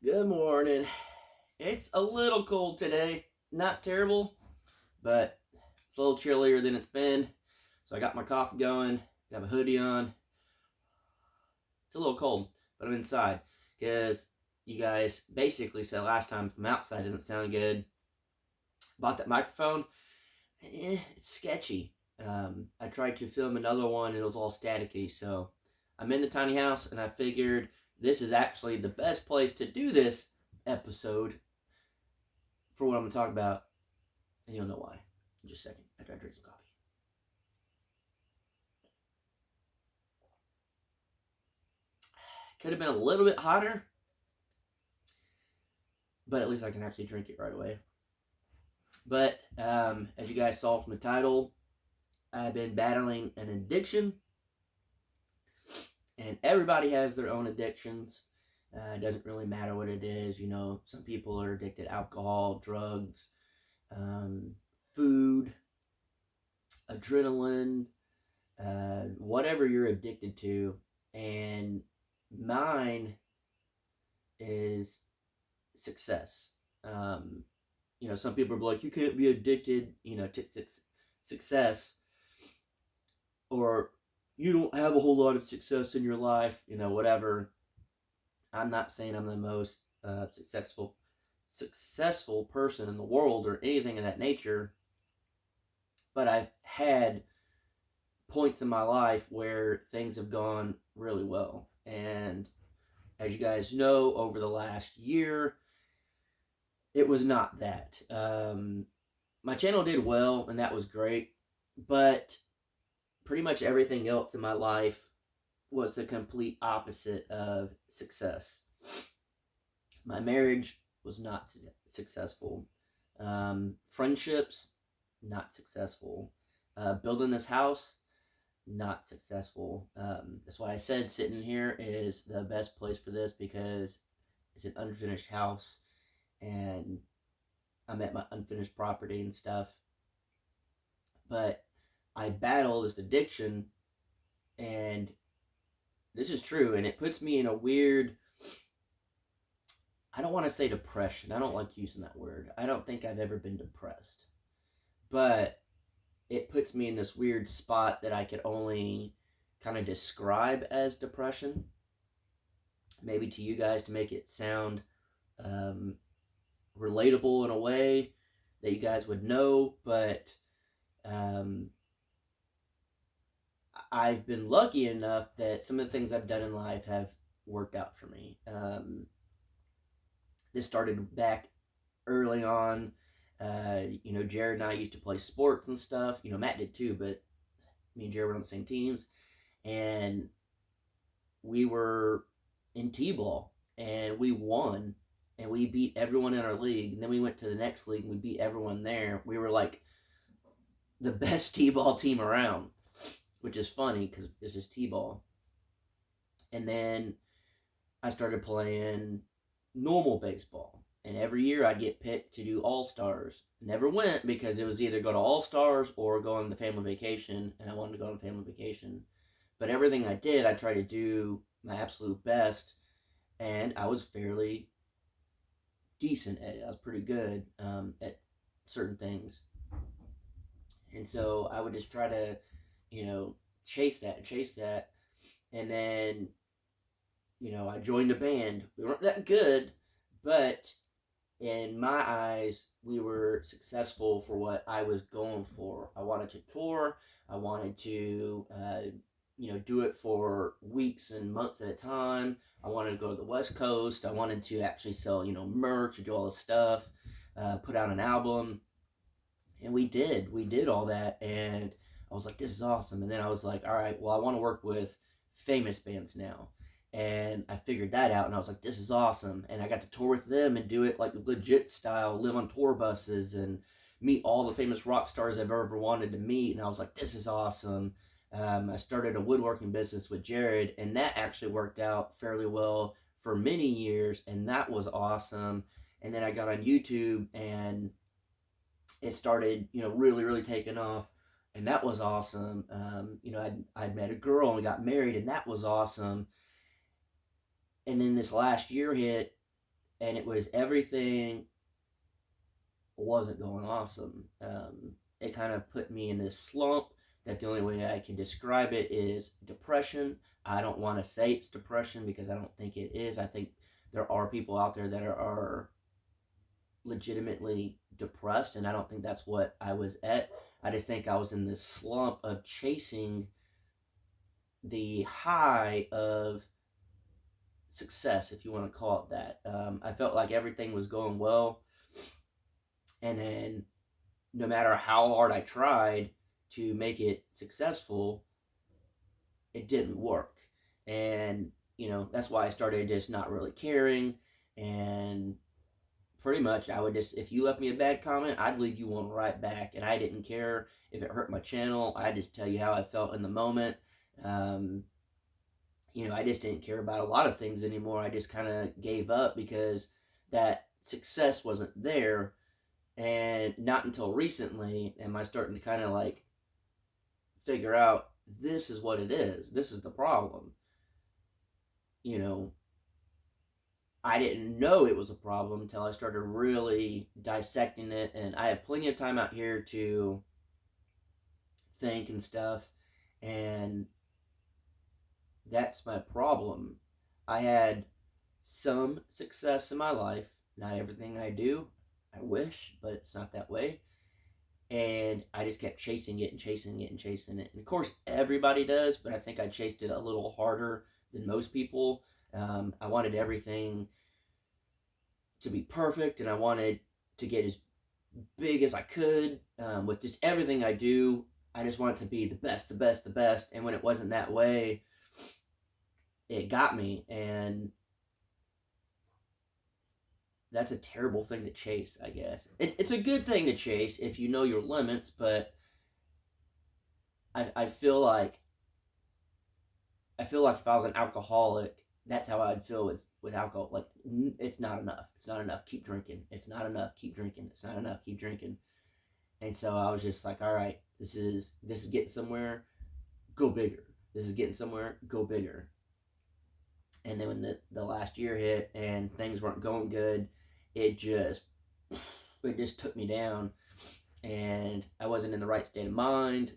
Good morning. It's a little cold today. Not terrible, but it's a little chillier than it's been. So I got my coffee going, got my hoodie on. It's a little cold, but I'm inside because you guys basically said last time from outside doesn't sound good. Bought that microphone. It's sketchy. I tried to film another one and it was all staticky. So I'm in the tiny house and I figured this is actually the best place to do this episode for what I'm going to talk about, and you'll know why in just a second after I drink some coffee. Could have been a little bit hotter, but at least I can actually drink it right away. But as you guys saw from the title, I've been battling an addiction, and everybody has their own addictions. It doesn't really matter what it is. You know, some people are addicted to alcohol, drugs, food, adrenaline, whatever you're addicted to. And mine is success. Some people are like, you can't be addicted, to success, or you don't have a whole lot of success in your life, whatever. I'm not saying I'm the most successful person in the world or anything of that nature, but I've had points in my life where things have gone really well. And as you guys know, over the last year, it was not that. My channel did well, and that was great, but pretty much everything else in my life was the complete opposite of success. My marriage was not successful. Friendships, not successful. Building this house, not successful. That's why I said sitting here is the best place for this, because it's an unfinished house and I'm at my unfinished property and stuff. But I battle this addiction, and this is true, and it puts me in a weird, I don't want to say depression. I don't like using that word. I don't think I've ever been depressed. But it puts me in this weird spot that I could only kind of describe as depression. Maybe to you guys to make it sound relatable in a way that you guys would know, but I've been lucky enough that some of the things I've done in life have worked out for me. This started back early on. Jared and I used to play sports and stuff. Matt did too, but me and Jared were on the same teams, and we were in T-ball, and we won, and we beat everyone in our league. And then we went to the next league, and we beat everyone there. We were like the best T-ball team around, which is funny because it's just T-ball. And then I started playing normal baseball, and every year I'd get picked to do All-Stars. Never went because it was either go to All-Stars or go on the family vacation, and I wanted to go on family vacation. But everything I did, I tried to do my absolute best, and I was fairly decent at it. I was pretty good at certain things. And so I would just try to, chase that. And then, I joined a band. We weren't that good, but in my eyes, we were successful for what I was going for. I wanted to tour. I wanted to, do it for weeks and months at a time. I wanted to go to the West Coast. I wanted to actually sell, merch, do all this stuff, put out an album. And we did. We did all that. And I was like, this is awesome. And then I was like, all right, well, I want to work with famous bands now. And I figured that out, and I was like, this is awesome. And I got to tour with them and do it like legit style, live on tour buses and meet all the famous rock stars I've ever wanted to meet. And I was like, this is awesome. I started a woodworking business with Jared, and that actually worked out fairly well for many years, and that was awesome. And then I got on YouTube, and it started, really, really taking off, and that was awesome. I'd met a girl, and we got married, and that was awesome. And then this last year hit, and it was everything wasn't going awesome. It kind of put me in this slump that the only way I can describe it is depression. I don't want to say it's depression because I don't think it is. I think there are people out there that are legitimately depressed, and I don't think that's what I was at. I just think I was in this slump of chasing the high of success, if you want to call it that. I felt like everything was going well, and then no matter how hard I tried to make it successful, it didn't work. And, that's why I started just not really caring. And pretty much I would just, if you left me a bad comment, I'd leave you one right back. And I didn't care if it hurt my channel. I just tell you how I felt in the moment. I just didn't care about a lot of things anymore. I just kind of gave up because that success wasn't there. And not until recently am I starting to kind of like figure out this is what it is. This is the problem. I didn't know it was a problem until I started really dissecting it. And I have plenty of time out here to think and stuff. And that's my problem. I had some success in my life. Not everything I do. I wish, but it's not that way. And I just kept chasing it and chasing it and chasing it. And of course, everybody does, but I think I chased it a little harder than most people. I wanted everything to be perfect, and I wanted to get as big as I could with just everything I do. I just wanted to be the best, the best, the best. And when it wasn't that way, it got me. And that's a terrible thing to chase, I guess. It's a good thing to chase if you know your limits, but I feel like if I was an alcoholic, that's how I'd feel with alcohol. Like, it's not enough. It's not enough. Keep drinking. It's not enough. Keep drinking. It's not enough. Keep drinking. And so I was just like, all right, this is getting somewhere. Go bigger. This is getting somewhere. Go bigger. And then when the last year hit and things weren't going good, it just took me down, and I wasn't in the right state of mind.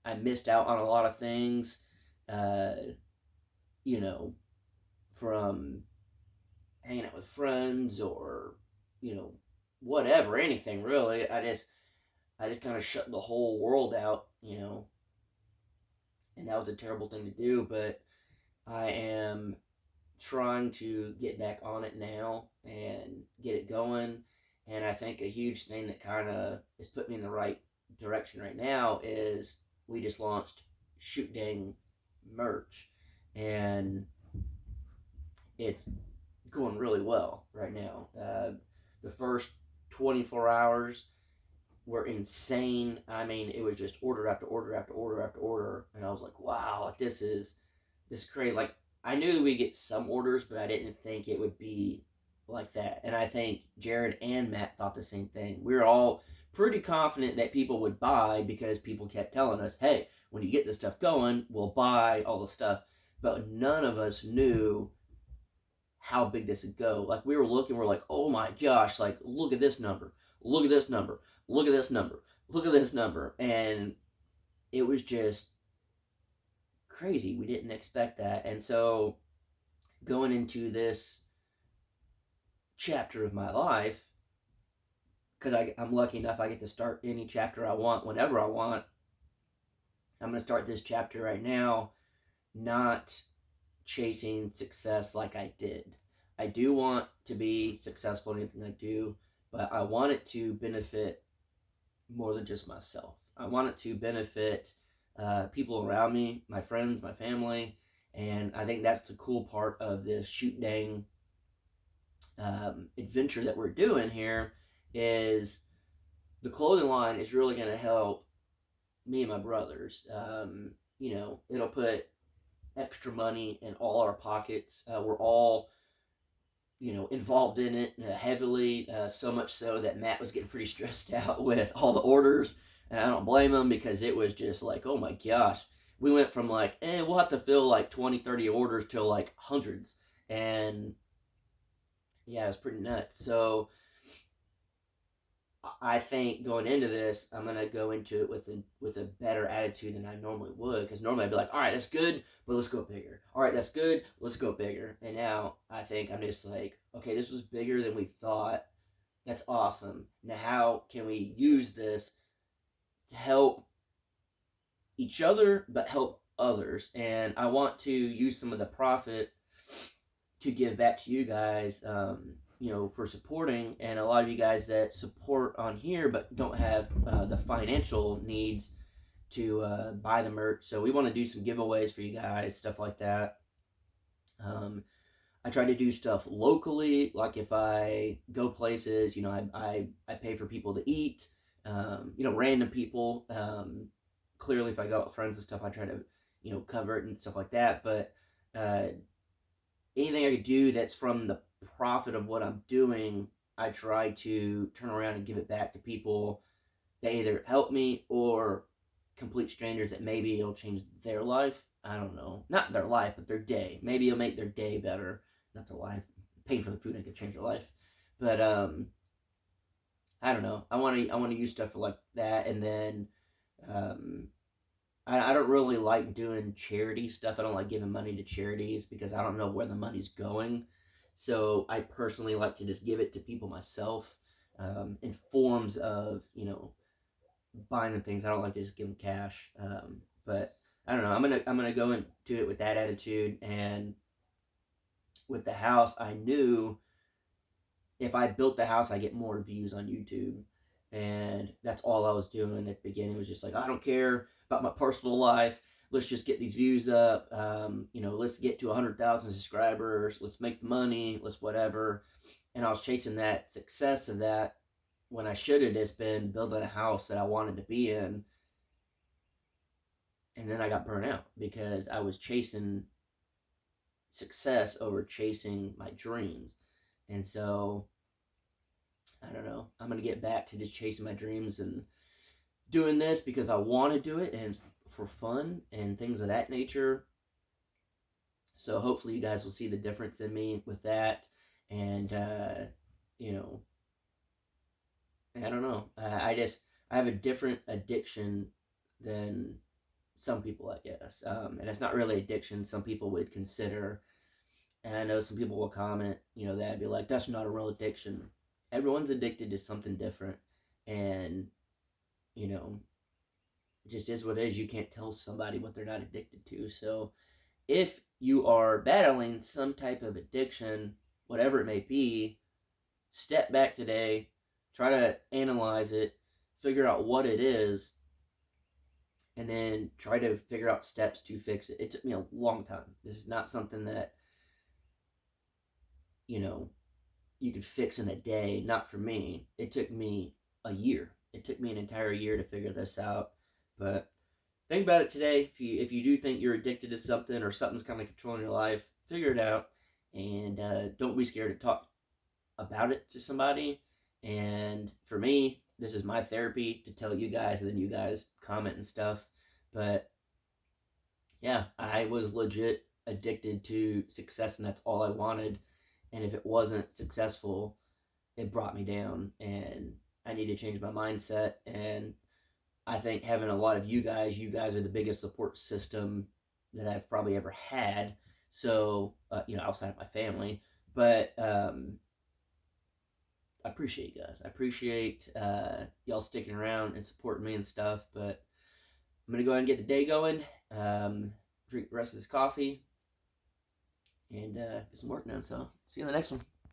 I missed out on a lot of things, from hanging out with friends or, whatever, anything really. I just kind of shut the whole world out, and that was a terrible thing to do, but I am trying to get back on it now and get it going. And I think a huge thing that kind of has put me in the right direction right now is we just launched Shoot Dang merch, and it's going really well right now. The first 24 hours were insane. I mean, it was just order after order after order after order, and I was like, wow, like this is crazy. Like, I knew we'd get some orders, but I didn't think it would be like that. And I think Jared and Matt thought the same thing. We were all pretty confident that people would buy because people kept telling us, hey, when you get this stuff going, we'll buy all the stuff. But none of us knew how big this would go. Like, we were looking, we're like, oh my gosh, like, look at this number. Look at this number. Look at this number. Look at this number. And it was just crazy. We didn't expect that. And so going into this chapter of my life, because I'm lucky enough I get to start any chapter I want whenever I want, I'm going to start this chapter right now, not chasing success like I did. I do want to be successful in anything I do, but I want it to benefit more than just myself. I want it to benefit people around me, my friends, my family, and I think that's the cool part of this Shoot Dang adventure that we're doing here. Is the clothing line is really going to help me and my brothers. It'll put extra money in all our pockets. We're all involved in it heavily, so much so that Matt was getting pretty stressed out with all the orders. And I don't blame him, because it was just like, oh my gosh. We went from like, we'll have to fill like 20, 30 orders to like hundreds. And Yeah, it was pretty nuts. So I think going into this, I'm gonna go into it with a better attitude than I normally would. Because normally I'd be like, all right, that's good, but let's go bigger. All right, that's good, let's go bigger. And now I think I'm just like, okay, this was bigger than we thought. That's awesome. Now how can we use this to help each other, but help others? And I want to use some of the profit to give back to you guys, for supporting, and a lot of you guys that support on here but don't have the financial needs to buy the merch. So we want to do some giveaways for you guys, stuff like that. Um, I try to do stuff locally, like if I go places, I pay for people to eat, random people. Clearly, if I go out with friends and stuff, I try to, cover it and stuff like that. But uh, anything I could do that's from the profit of what I'm doing, I try to turn around and give it back to people that either help me or complete strangers that maybe it'll change their life. I don't know. Not their life, but their day. Maybe it'll make their day better. Not their life. Paying for the food ain't gonna change their life. But I don't know. I wanna use stuff for like that, and then um I don't really like doing charity stuff. I don't like giving money to charities because I don't know where the money's going. So I personally like to just give it to people myself, in forms of, buying them things. I don't like to just give them cash. But I don't know. I'm gonna go into it with that attitude. And with the house, I knew if I built the house, I get more views on YouTube. And that's all I was doing at the beginning. It was just like, I don't care about my personal life. Let's just get these views up. Let's get to 100,000 subscribers. Let's make money. Let's whatever. And I was chasing that success of that when I should have just been building a house that I wanted to be in. And then I got burnt out because I was chasing success over chasing my dreams. And so I don't know. I'm gonna get back to just chasing my dreams and doing this because I want to do it and for fun and things of that nature. So hopefully you guys will see the difference in me with that. And you know, I don't know. I have a different addiction than some people, I guess. And it's not really addiction. Some people would consider, and I know some people will comment, that'd be like, that's not a real addiction. Everyone's addicted to something different, and you know, it just is what it is. You can't tell somebody what they're not addicted to. So if you are battling some type of addiction, whatever it may be, step back today, try to analyze it, figure out what it is, and then try to figure out steps to fix it. It took me a long time. This is not something that, you know, you could fix in a day. Not for me. It took me a year. It took me an entire year to figure this out. But think about it today. If you do think you're addicted to something or something's kind of controlling your life, figure it out, and don't be scared to talk about it to somebody. And for me, this is my therapy to tell you guys, and then you guys comment and stuff. But yeah, I was legit addicted to success, and that's all I wanted. And if it wasn't successful, it brought me down, and I need to change my mindset. And I think having a lot of you guys are the biggest support system that I've probably ever had. So, outside of my family, but I appreciate you guys. I appreciate y'all sticking around and supporting me and stuff. But I'm gonna go ahead and get the day going. Drink the rest of this coffee and get some work done. So, see you in the next one.